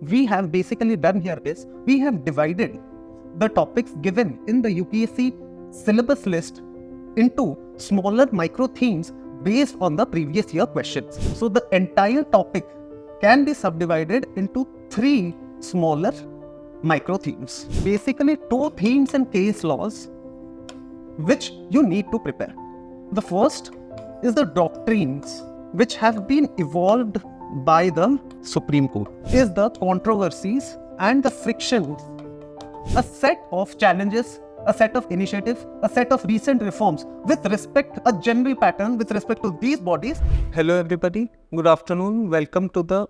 we have basically done here is, we have divided the topics given in the UPSC syllabus list into smaller micro themes based on the previous year questions. So the entire topic can be subdivided into 3 smaller micro themes. Basically 2 themes and case laws which you need to prepare. The first is the doctrines which have been evolved by the Supreme Court. Is the controversies and the frictions, a set of challenges, a set of initiatives, a set of recent reforms with respect, a general pattern with respect to these bodies. Hello everybody, good afternoon, welcome to the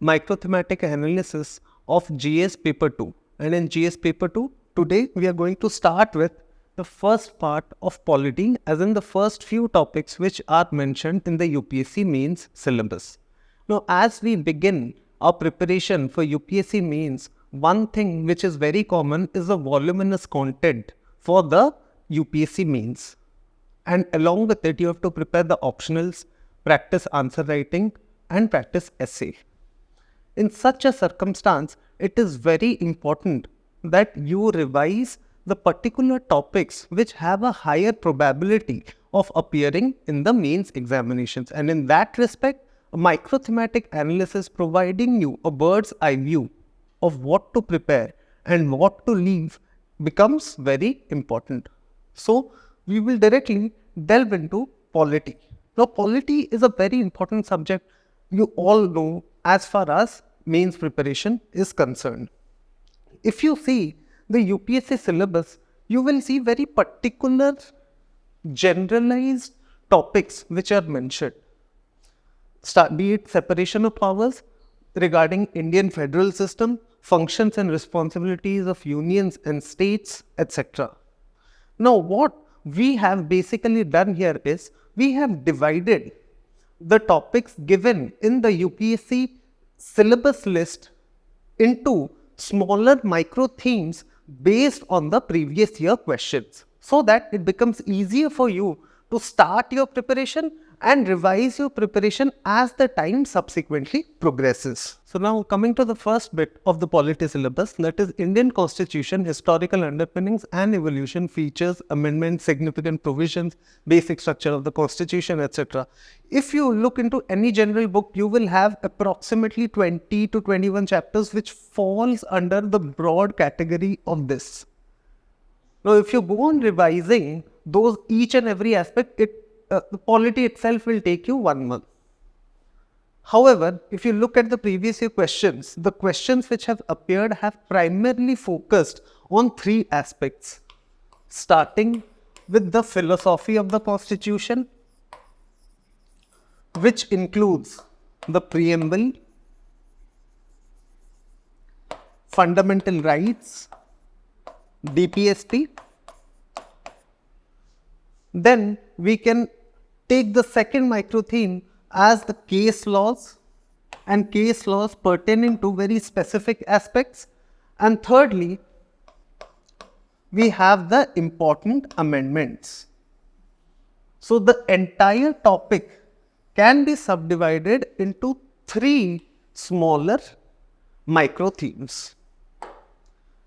microthematic analysis of GS paper 2. And in GS paper 2, today we are going to start with the first part of polity, as in the first few topics which are mentioned in the UPSC mains syllabus. Now, as we begin our preparation for UPSC mains, one thing which is very common is the voluminous content for the UPSC mains. And along with it, you have to prepare the optionals, practice answer writing and practice essay. In such a circumstance, it is very important that you revise the particular topics which have a higher probability of appearing in the mains examinations. And in that respect, a microthematic analysis providing you a bird's eye view of what to prepare and what to leave becomes very important. So, we will directly delve into polity. Now, polity is a very important subject you all know as far as mains preparation is concerned. If you see the UPSC syllabus, you will see very particular generalized topics which are mentioned. Be it separation of powers, regarding Indian federal system, functions and responsibilities of unions and states, etc. Now, what we have basically done here is, we have divided the topics given in the UPSC syllabus list into smaller micro themes based on the previous year questions, so that it becomes easier for you to start your preparation and revise your preparation as the time subsequently progresses. So now coming to the first bit of the polity syllabus, that is Indian Constitution, historical underpinnings and evolution, features, amendments, significant provisions, basic structure of the Constitution, etc. If you look into any general book, you will have approximately 20 to 21 chapters which falls under the broad category of this. Now if you go on revising those each and every aspect, the polity itself will take you 1 month. However, if you look at the previous year questions, the questions which have appeared have primarily focused on 3 aspects, starting with the philosophy of the Constitution, which includes the preamble, fundamental rights, DPSP. Then we can take the second micro theme as the case laws and case laws pertaining to very specific aspects. And thirdly, we have the important amendments. So the entire topic can be subdivided into 3 smaller micro themes.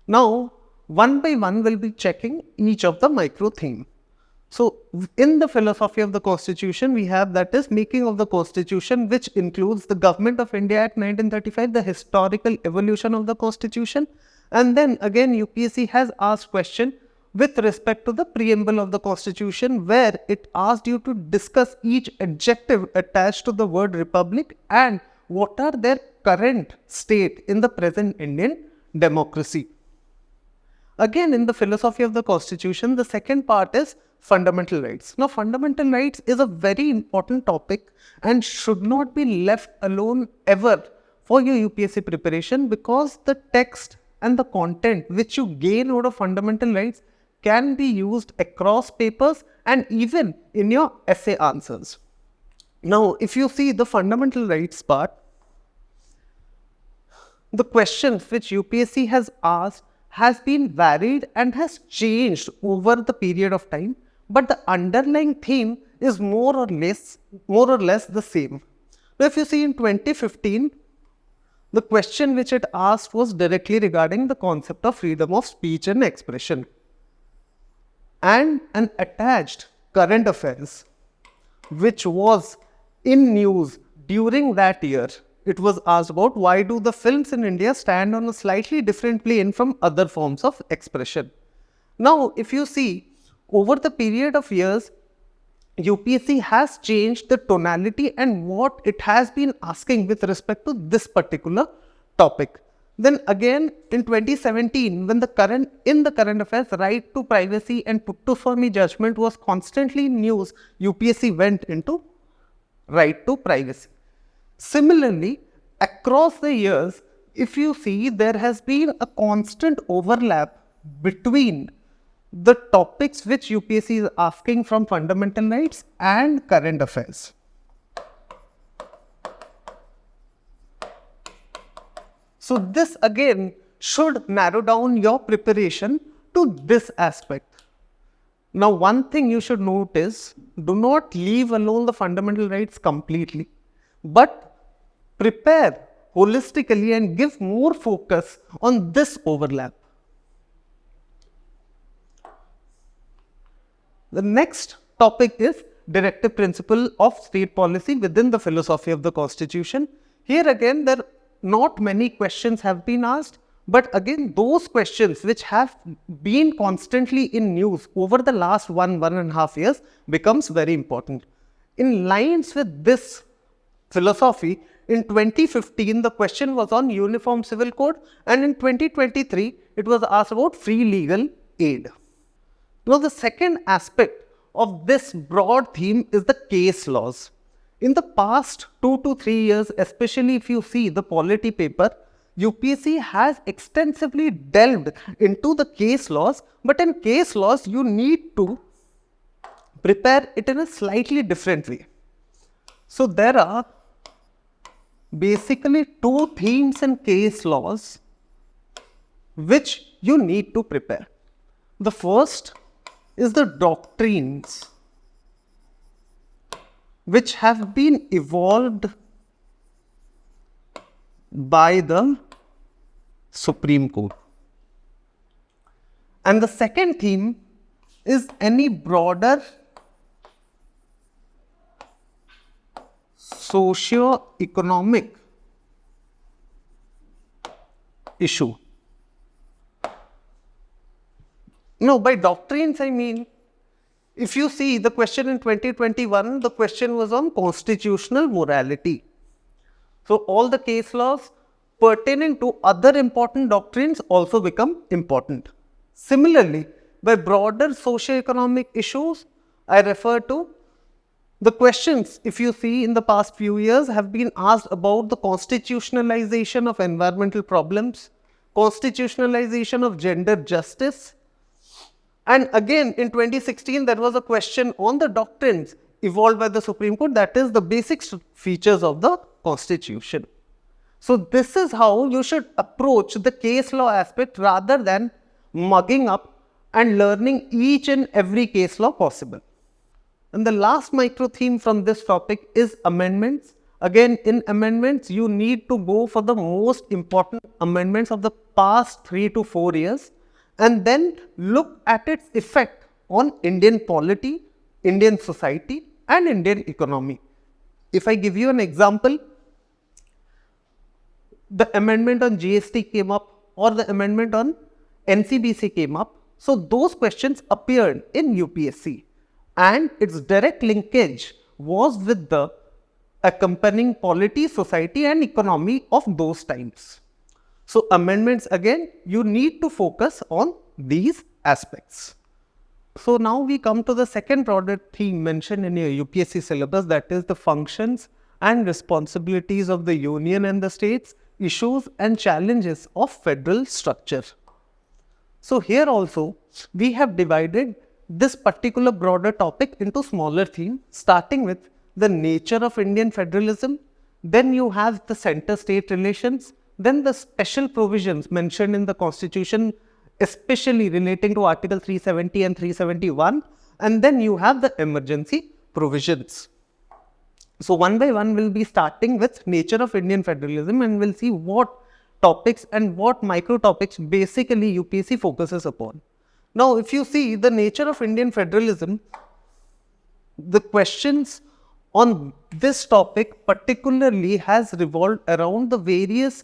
Now, one by one we'll be checking each of the micro theme. So, in the philosophy of the Constitution, we have, that is, making of the Constitution, which includes the Government of India Act 1935, the historical evolution of the Constitution, and then again UPSC has asked question with respect to the preamble of the Constitution, where it asked you to discuss each adjective attached to the word republic and what are their current state in the present Indian democracy. Again, in the philosophy of the Constitution, the second part is fundamental rights. Now, fundamental rights is a very important topic and should not be left alone ever for your UPSC preparation, because the text and the content which you gain out of fundamental rights can be used across papers and even in your essay answers. Now, if you see the fundamental rights part, the questions which UPSC has asked has been varied and has changed over the period of time, but the underlying theme is more or less the same. Now, if you see in 2015, The question which it asked was directly regarding the concept of freedom of speech and expression. And an attached current affairs, which was in news during that year. It was asked about why do the films in India stand on a slightly different plane from other forms of expression. Now, if you see, over the period of years, UPSC has changed the tonality and what it has been asking with respect to this particular topic. Then again in 2017, when the current affairs, right to privacy and puttu swarmi judgment was constantly in news, UPSC went into right to privacy. Similarly, across the years, if you see, there has been a constant overlap between the topics which UPSC is asking from fundamental rights and current affairs. So this again should narrow down your preparation to this aspect. Now, one thing you should note is, do not leave alone the fundamental rights completely, but prepare holistically and give more focus on this overlap. The next topic is directive principle of state policy within the philosophy of the Constitution. Here again, there not many questions have been asked, but again, those questions which have been constantly in news over the last 1.5 years becomes very important. In lines with this philosophy, in 2015, the question was on Uniform Civil Code, and in 2023, it was asked about free legal aid. Now, the second aspect of this broad theme is the case laws. In the past 2 to 3 years, especially if you see the polity paper, UPSC has extensively delved into the case laws, but in case laws, you need to prepare it in a slightly different way. So, there are basically 2 themes in case laws which you need to prepare. The first is the doctrines which have been evolved by the Supreme Court. And the second theme is any broader socio-economic issue. No, by doctrines I mean, if you see the question in 2021, the question was on constitutional morality. So, all the case laws pertaining to other important doctrines also become important. Similarly, by broader socio-economic issues, I refer to the questions, if you see in the past few years, have been asked about the constitutionalization of environmental problems, constitutionalization of gender justice. And again, in 2016, there was a question on the doctrines evolved by the Supreme Court, that is the basic features of the Constitution. So, this is how you should approach the case law aspect rather than mugging up and learning each and every case law possible. And the last micro theme from this topic is amendments. Again, in amendments, you need to go for the most important amendments of the past 3 to 4 years. And then look at its effect on Indian polity, Indian society and Indian economy. If I give you an example, the amendment on GS2 came up or the amendment on NCBC came up. So, those questions appeared in UPSC and its direct linkage was with the accompanying polity, society and economy of those times. So, amendments again, you need to focus on these aspects. So, now we come to the second broader theme mentioned in your UPSC syllabus, that is the functions and responsibilities of the union and the states, issues and challenges of federal structure. So, here also we have divided this particular broader topic into smaller themes, starting with the nature of Indian federalism, then you have the center-state relations, then the special provisions mentioned in the Constitution, especially relating to Article 370 and 371, and then you have the emergency provisions. So one by one, we'll be starting with nature of Indian federalism, and we'll see what topics and what micro topics basically UPSC focuses upon. Now, if you see the nature of Indian federalism, the questions on this topic particularly has revolved around the various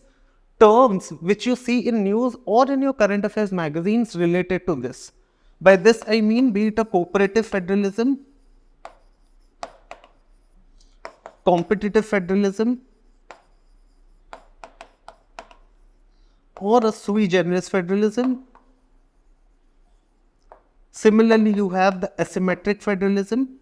terms which you see in news or in your current affairs magazines related to this. By this I mean, be it a cooperative federalism, competitive federalism, or a sui generis federalism. Similarly, you have the asymmetric federalism.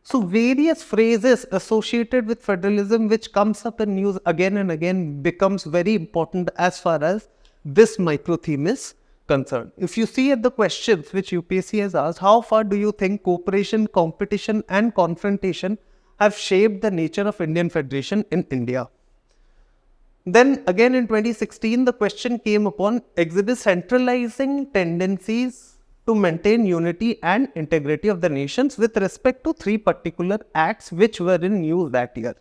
So various phrases associated with federalism which comes up in news again and again becomes very important as far as this micro theme is concerned. If you see at the questions which UPSC has asked, how far do you think cooperation, competition and confrontation have shaped the nature of Indian federation in India? Then again in 2016, the question came upon exhibit centralizing tendencies to maintain unity and integrity of the nations with respect to 3 particular acts which were in news that year.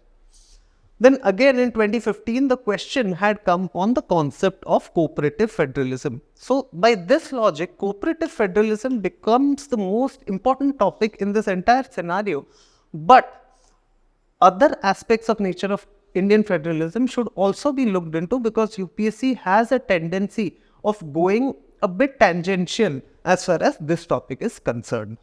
Then again in 2015, the question had come on the concept of cooperative federalism. So by this logic, cooperative federalism becomes the most important topic in this entire scenario. But other aspects of nature of Indian federalism should also be looked into, because UPSC has a tendency of going a bit tangential as far as this topic is concerned.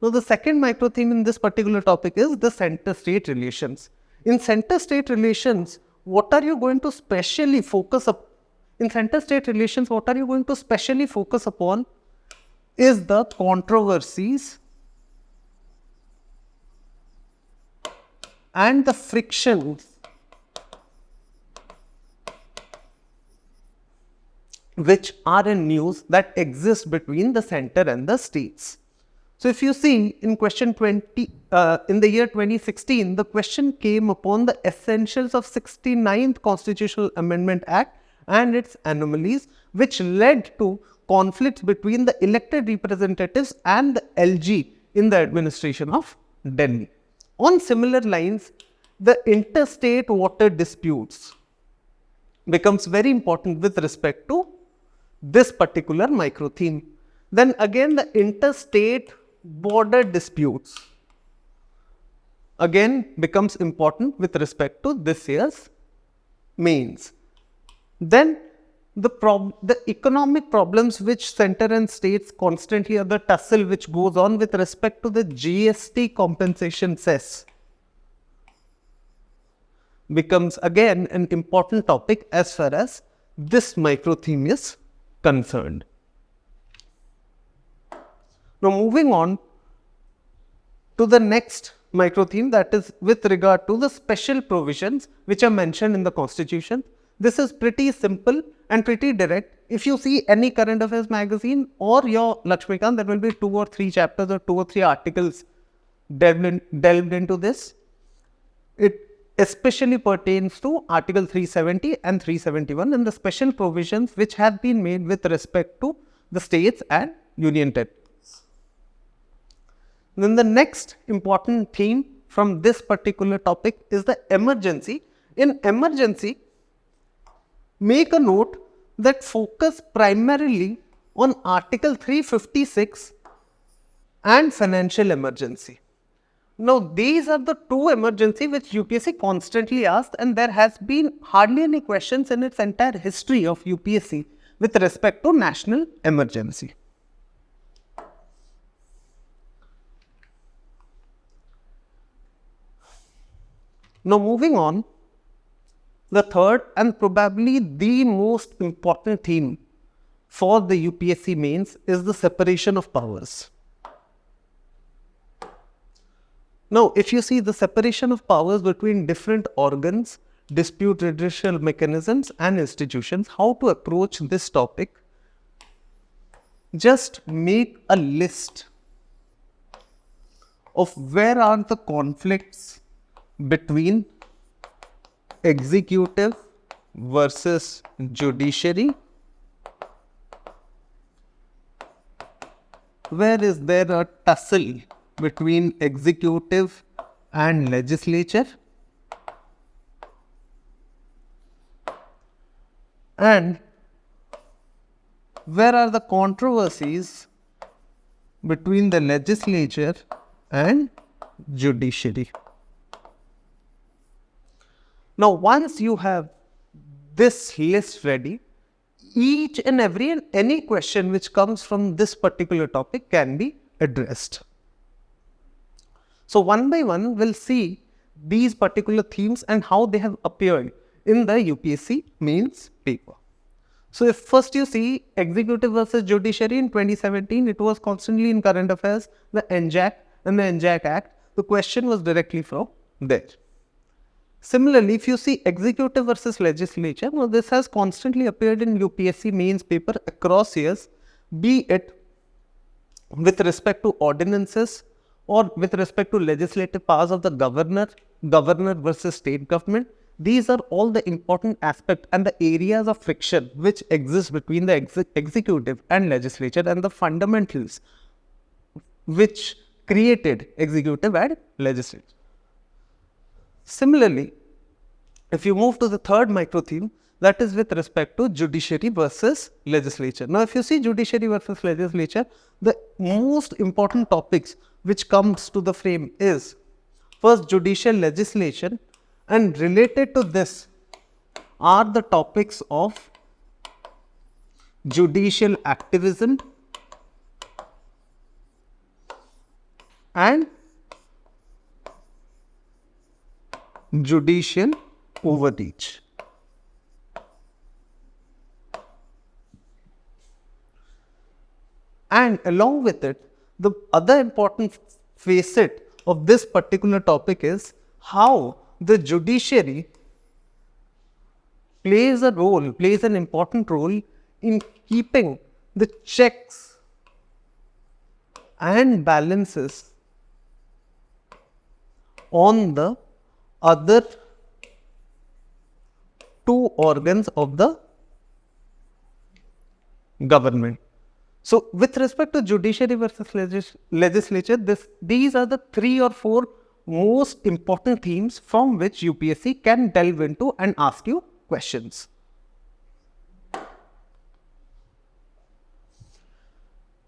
Now, the second micro theme in this particular topic is the center-state relations. In center-state relations, what are you going to specially focus upon? In center-state relations, what are you going to specially focus upon is the controversies and the frictions which are in news that exist between the center and the states. So if you see in question 20, in the year 2016, the question came upon the essentials of 69th Constitutional Amendment Act and its anomalies, which led to conflicts between the elected representatives and the LG in the administration of Delhi. On similar lines, the interstate water disputes becomes very important with respect to this particular micro theme. Then again, the interstate border disputes again becomes important with respect to this year's mains. Then the economic problems which center and states constantly, or the tussle which goes on with respect to the GS2 compensation cess, becomes again an important topic as far as this micro theme is concerned. Now moving on to the next micro theme, that is with regard to the special provisions which are mentioned in the Constitution. This is pretty simple and pretty direct. If you see any current affairs magazine or your Lakshmikant, there will be 2 or 3 chapters or 2 or 3 articles delved into this. It especially pertains to Article 370 and 371 and the special provisions which have been made with respect to the states and union territories. Then the next important theme from this particular topic is the emergency. In emergency, make a note that focus primarily on Article 356 and financial emergency. Now, these are the 2 emergency which UPSC constantly asked, and there has been hardly any questions in its entire history of UPSC with respect to national emergency. Now, moving on, the third and probably the most important theme for the UPSC mains is the separation of powers. Now, if you see the separation of powers between different organs, dispute redressal mechanisms and institutions, how to approach this topic, just make a list of where are the conflicts between executive versus judiciary, where is there a tussle between executive and legislature, and where are the controversies between the legislature and judiciary. Now, once you have this list ready, each and any question which comes from this particular topic can be addressed. So one by one, we'll see these particular themes and how they have appeared in the UPSC mains paper. So if first you see executive versus judiciary in 2017, it was constantly in current affairs, the NJAC and the NJAC Act. The question was directly from there. Similarly, if you see executive versus legislature, now this has constantly appeared in UPSC mains paper across years, be it with respect to ordinances or with respect to legislative powers of the governor versus state government. These are all the important aspects and the areas of friction which exist between the executive and legislature, and the fundamentals which created executive and legislature. Similarly, if you move to the third micro theme, that is with respect to judiciary versus legislature. Now, if you see judiciary versus legislature, the most important topics which comes to the frame is first judicial legislation, and related to this are the topics of judicial activism and judicial overreach. And along with it, the other important facet of this particular topic is how the judiciary plays an important role in keeping the checks and balances on the other two organs of the government. So, with respect to judiciary versus legislature, these are the 3 or 4 most important themes from which UPSC can delve into and ask you questions.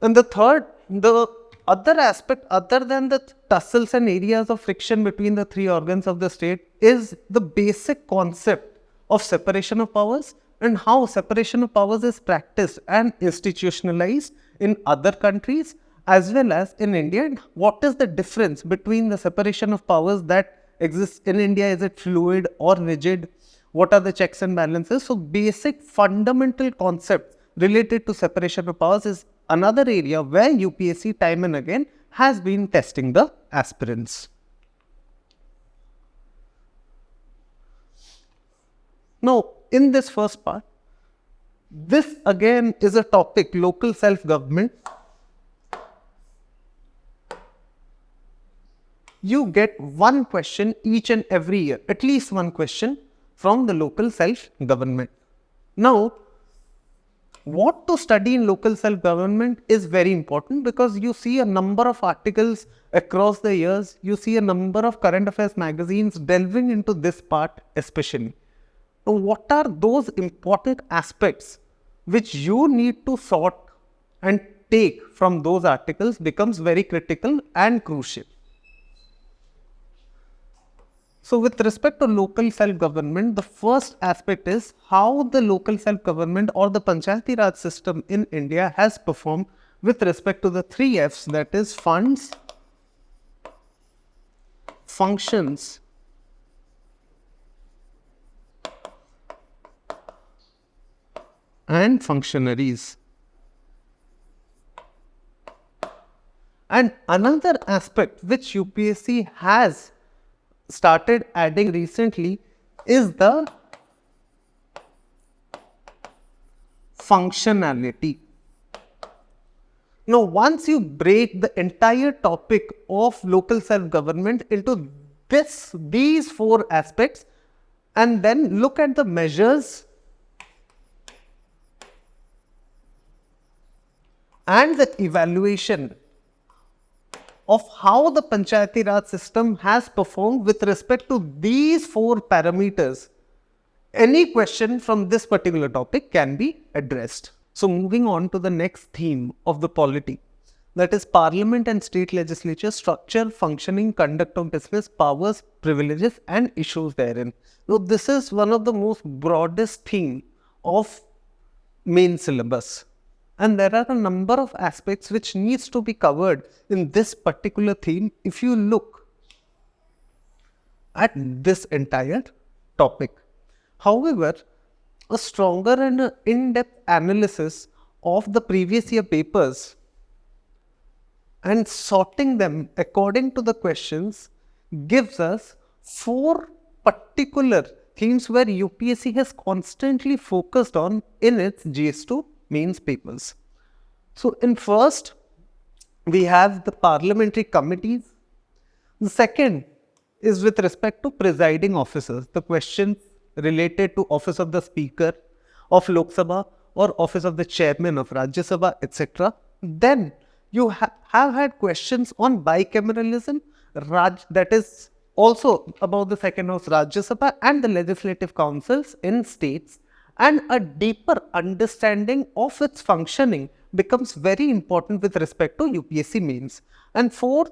And the other aspect, other than the tussles and areas of friction between the 3 organs of the state, is the basic concept of separation of powers and how separation of powers is practiced and institutionalized in other countries as well as in India, and what is the difference between the separation of powers that exists in India. Is it fluid or rigid? What are the checks and balances? So, basic fundamental concepts related to separation of powers is another area where UPSC time and again has been testing the aspirants. Now, in this first part, this again is a topic, local self-government. You get one question each and every year, at least one question from the local self-government. Now, what to study in local self-government is very important, because you see a number of articles across the years, you see a number of current affairs magazines delving into this part especially. So, what are those important aspects which you need to sort and take from those articles becomes very critical and crucial. So, with respect to local self-government, the first aspect is how the local self-government or the Panchayati Raj system in India has performed with respect to the 3 F's, that is funds, functions, and functionaries. And another aspect which UPSC has started adding recently is the functionality. Now, once you break the entire topic of local self-government into these 4 aspects and then look at the measures and the evaluation of how the Panchayati Raj system has performed with respect to these 4 parameters, any question from this particular topic can be addressed. So moving on to the next theme of the polity, that is Parliament and State Legislature, structure, functioning, conduct of business, powers, privileges and issues therein. Now this is one of the most broadest theme of main syllabus. And there are a number of aspects which needs to be covered in this particular theme if you look at this entire topic. However, a stronger and in-depth analysis of the previous year papers and sorting them according to the questions gives us 4 particular themes where UPSC has constantly focused on in its GS2 mains papers. So in first, we have the parliamentary committees. The second is with respect to presiding officers, the questions related to office of the Speaker of Lok Sabha or office of the Chairman of Rajya Sabha, etc. Then you have had questions on bicameralism, that is also about the second house Rajya Sabha and the legislative councils in states, and a deeper understanding of its functioning becomes very important with respect to UPSC mains. And fourth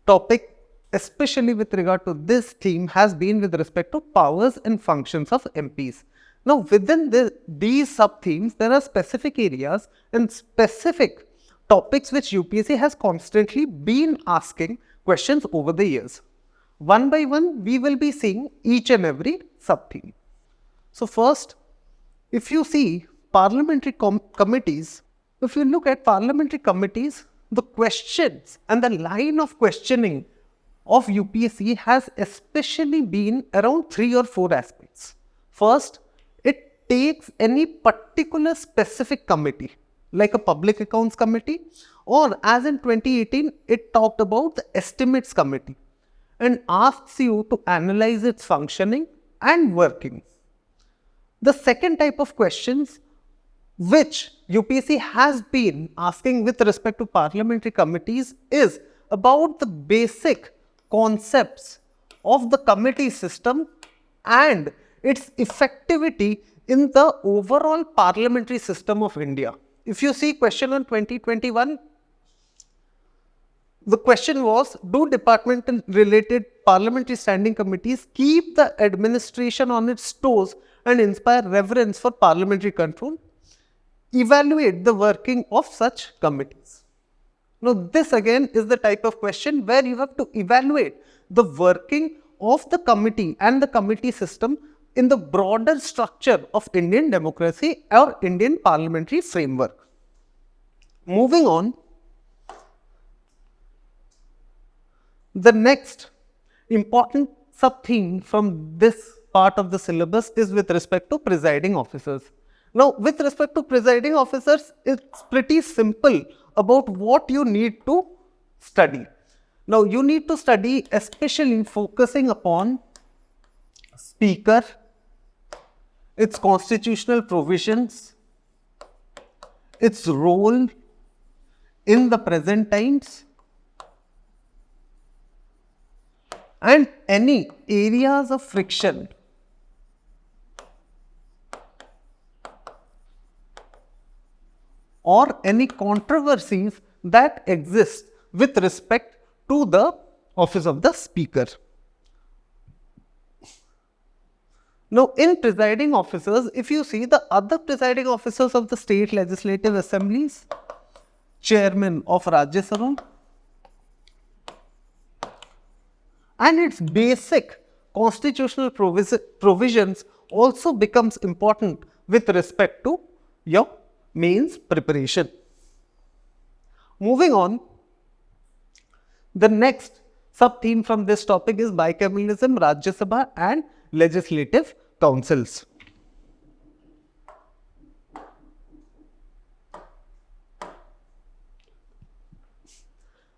topic, especially with regard to this theme, has been with respect to powers and functions of MPs. Now within these sub-themes, there are specific areas and specific topics which UPSC has constantly been asking questions over the years. One by one, we will be seeing each and every sub-theme. So first, if you see parliamentary committees, if you look at parliamentary committees, the questions and the line of questioning of UPSC has especially been around 3 or 4 aspects. First, it takes any particular specific committee, like a public accounts committee, or as in 2018, it talked about the estimates committee and asks you to analyze its functioning and working. The second type of questions which UPSC has been asking with respect to parliamentary committees is about the basic concepts of the committee system and its effectivity in the overall parliamentary system of India. If you see question on 2021, the question was, do departmental related parliamentary standing committees keep the administration on its toes and inspire reverence for parliamentary control? Evaluate the working of such committees. Now this again is the type of question where you have to evaluate the working of the committee and the committee system in the broader structure of Indian democracy or Indian parliamentary framework. Moving on, the next important sub-theme from this part of the syllabus is with respect to presiding officers. Now, with respect to presiding officers, it's pretty simple about what you need to study. Now, you need to study especially focusing upon Speaker, its constitutional provisions, its role in the present times, and any areas of friction or any controversies that exist with respect to the office of the Speaker. Now, in presiding officers, if you see the other presiding officers of the state legislative assemblies, chairman of Rajya Sabha, and its basic constitutional provisions also becomes important with respect to your mains preparation. Moving on, the next sub-theme from this topic is bicameralism, Rajya Sabha and legislative councils.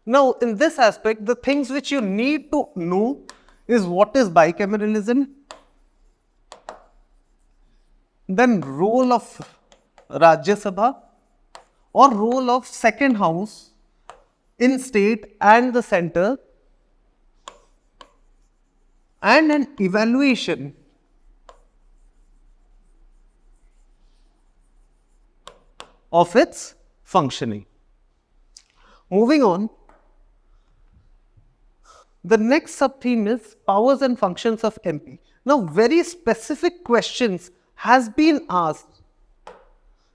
Now, in this aspect, the things which you need to know is what is bicameralism, then role of Rajya Sabha or role of second house in state and the center, and an evaluation of its functioning. Moving on, the next sub-theme is powers and functions of MP. Now, very specific questions has been asked.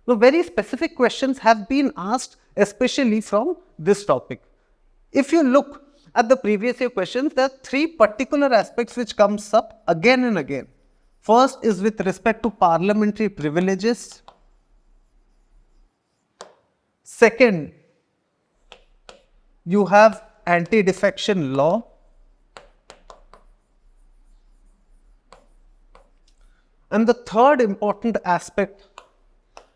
Now, very specific questions have been asked, especially from this topic. If you look at the previous year questions, there are three particular aspects which comes up again and again. First is with respect to parliamentary privileges. Second, you have anti-defection law. And the third important aspect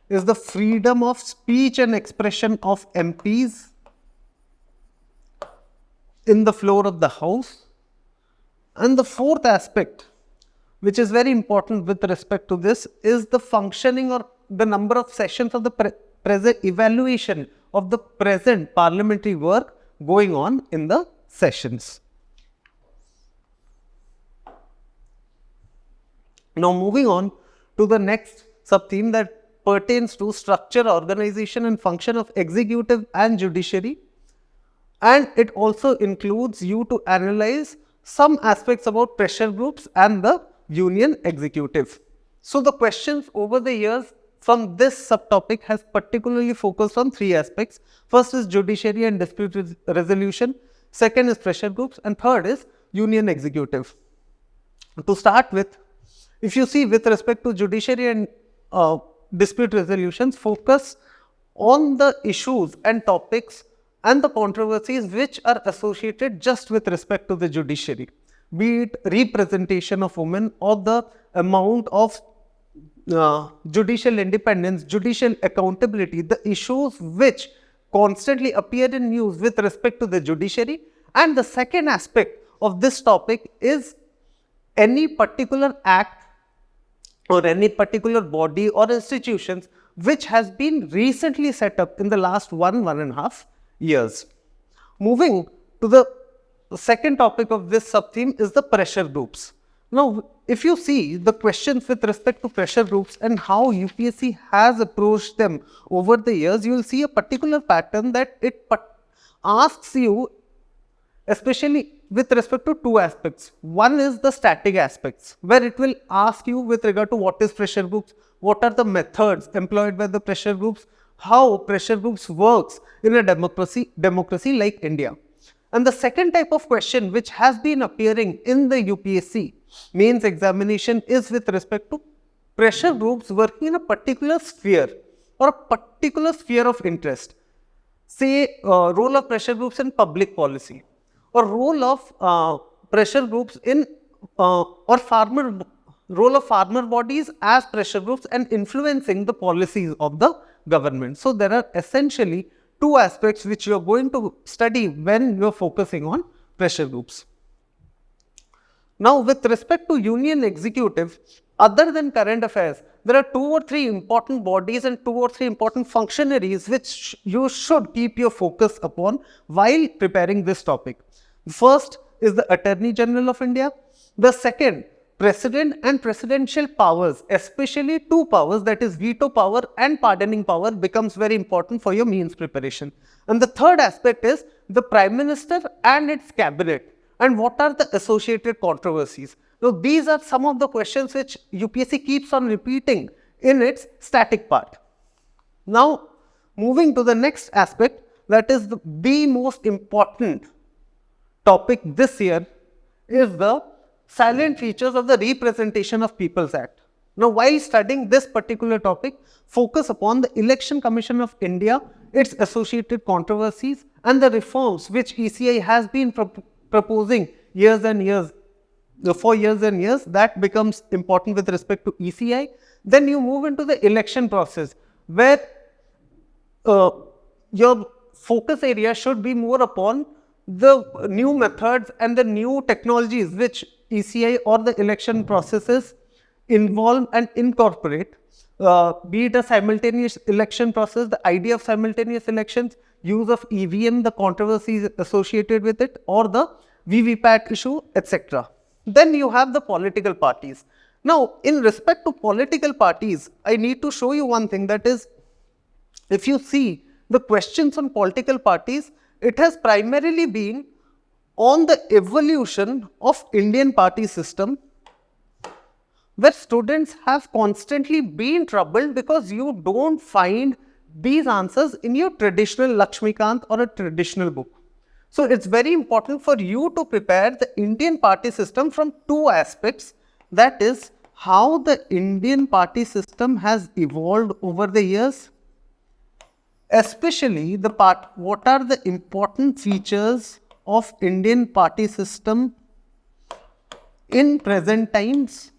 is the freedom of speech and expression of MPs in the floor of the House. And the fourth aspect, which is very important with respect to this, is the functioning or the number of sessions of the present evaluation of the present parliamentary work going on in the sessions. Now, moving on to the next sub-theme that pertains to structure, organization and function of executive and judiciary, and it also includes you to analyze some aspects about pressure groups and the union executive. So, the questions over the years from this subtopic has particularly focused on three aspects. First is judiciary and dispute resolution, second is pressure groups, and third is union executive. To start with, if you see with respect to judiciary and dispute resolutions, focus on the issues and topics and the controversies which are associated just with respect to the judiciary, be it representation of women or the amount of judicial independence, judicial accountability, the issues which constantly appear in news with respect to the judiciary. And the second aspect of this topic is any particular act or any particular body or institutions which has been recently set up in the last 1.5 years. Moving to the second topic of this sub-theme is the pressure groups. Now, if you see the questions with respect to pressure groups and how UPSC has approached them over the years, you will see a particular pattern that it asks you, especially with respect to two aspects. One is the static aspects, where it will ask you with regard to what is pressure groups, what are the methods employed by the pressure groups, how pressure groups works in a democracy like India. And the second type of question which has been appearing in the UPSC mains examination is with respect to pressure groups working in a particular sphere or a particular sphere of interest. Say role of pressure groups in public policy, or role of pressure groups in role of farmer bodies as pressure groups and influencing the policies of the government. So, there are essentially two aspects which you are going to study when you are focusing on pressure groups. Now, with respect to union executive, other than current affairs, there are 2 or 3 important bodies and 2 or 3 important functionaries which you should keep your focus upon while preparing this topic. The first is the Attorney General of India. The second, President and presidential powers, especially 2 powers, that is veto power and pardoning power, becomes very important for your means preparation. And the third aspect is the Prime Minister and its cabinet, and what are the associated controversies. Now, these are some of the questions which UPSC keeps on repeating in its static part. Now, moving to the next aspect, that is the most important topic this year, is the salient features of the Representation of Peoples Act. Now, while studying this particular topic, focus upon the Election Commission of India, its associated controversies, and the reforms which ECI has been proposing years and years. For years and years, that becomes important with respect to ECI. Then you move into the election process, where your focus area should be more upon the new methods and the new technologies which ECI or the election processes involve and incorporate. be it a simultaneous election process, the idea of simultaneous elections, use of EVM, the controversies associated with it, or the VVPAT issue, etc. Then you have the political parties. Now, in respect to political parties, I need to show you one thing, that is, if you see the questions on political parties, it has primarily been on the evolution of Indian party system, where students have constantly been troubled because you don't find these answers in your traditional Lakshmikant or a traditional book. So it's very important for you to prepare the Indian party system from two aspects, that is, how the Indian party system has evolved over the years, especially the part, what are the important features of Indian party system in present times,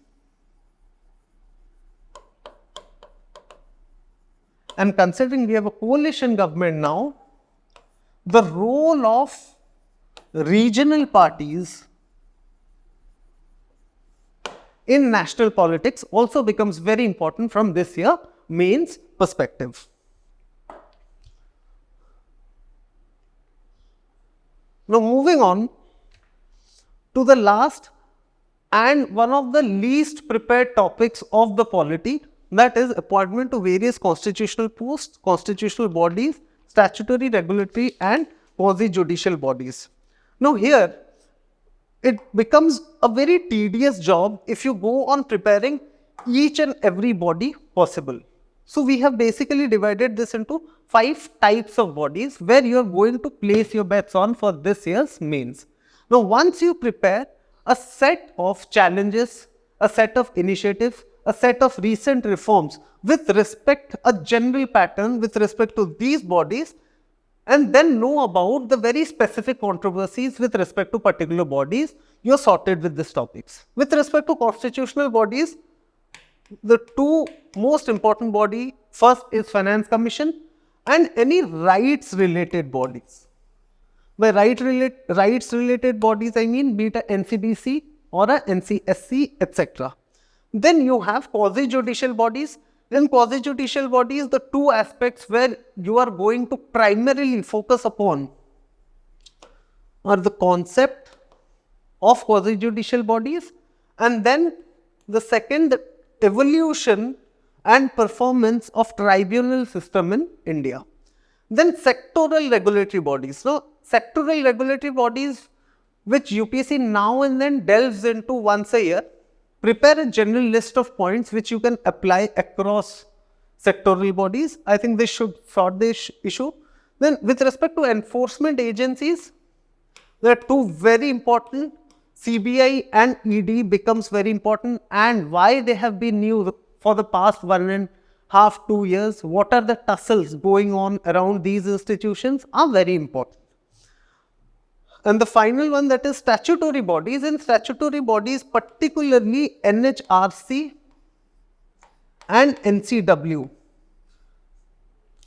and considering we have a coalition government now, the role of regional parties in national politics also becomes very important from this year mains perspective. Now, moving on to the last and one of the least prepared topics of the polity, that is appointment to various constitutional posts, constitutional bodies, statutory, regulatory and quasi-judicial bodies. Now, here it becomes a very tedious job if you go on preparing each and every body possible. So, we have basically divided this into 5 types of bodies where you are going to place your bets on for this year's mains. Now, once you prepare a set of challenges, a set of initiatives, a set of recent reforms with respect, a general pattern with respect to these bodies, and then know about the very specific controversies with respect to particular bodies, you are sorted with these topics. With respect to constitutional bodies, the two most important body, first is Finance Commission and any rights related bodies. By rights related bodies, I mean be it a NCBC or a NCSC, etc. Then you have quasi-judicial bodies. In quasi-judicial bodies, the two aspects where you are going to primarily focus upon are the concept of quasi-judicial bodies, and then the second, the evolution and performance of tribunal system in India. Then sectoral regulatory bodies. So, sectoral regulatory bodies which UPSC now and then delves into once a year. Prepare a general list of points which you can apply across sectoral bodies. I think they should sort this issue. Then with respect to enforcement agencies, there are two very important. CBI and ED becomes very important, and why they have been new for the past 1.5 to 2 years, what are the tussles going on around these institutions are very important. And the final one, that is statutory bodies. In statutory bodies, particularly NHRC and NCW,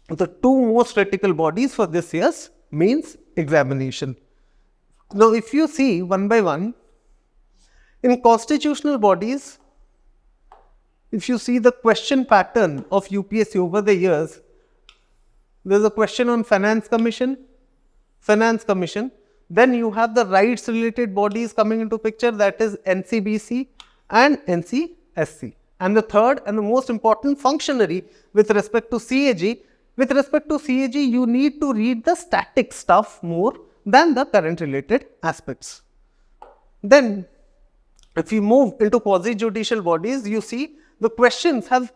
the two most critical bodies for this year's mains examination. Now, if you see one by one, in constitutional bodies, if you see the question pattern of UPSC over the years, there is a question on Finance Commission. Then you have the rights related bodies coming into picture, that is NCBC and NCSC. And the third and the most important functionary with respect to CAG, you need to read the static stuff more than the current related aspects. Then if you move into quasi-judicial bodies, you see the questions have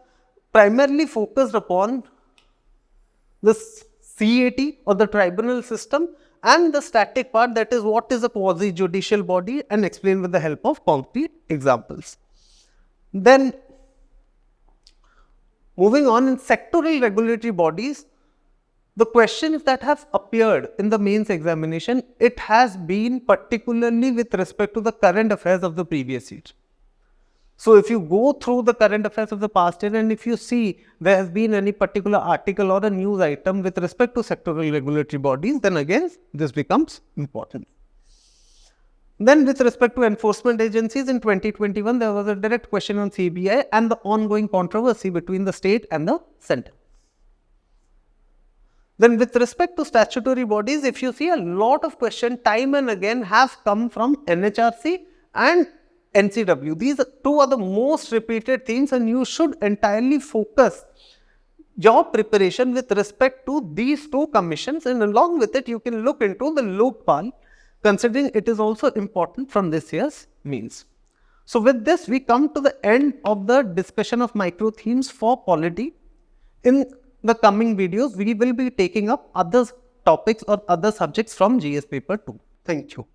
primarily focused upon the CAT or the tribunal system, and the static part, that is what is a quasi-judicial body, and explain with the help of concrete examples. Then moving on, in sectoral regulatory bodies, the questions that have appeared in the mains examination, it has been particularly with respect to the current affairs of the previous year. So, if you go through the current affairs of the past year, and if you see there has been any particular article or a news item with respect to sectoral regulatory bodies, then again this becomes important. Then with respect to enforcement agencies in 2021, there was a direct question on CBI and the ongoing controversy between the state and the center. Then with respect to statutory bodies, if you see, a lot of questions time and again have come from NHRC and NCW. These two are the most repeated themes, and you should entirely focus your preparation with respect to these two commissions, and along with it you can look into the Lokpal, considering it is also important from this year's means. So with this, we come to the end of the discussion of micro themes for polity. In the coming videos, we will be taking up other topics or other subjects from GS paper 2. Thank you.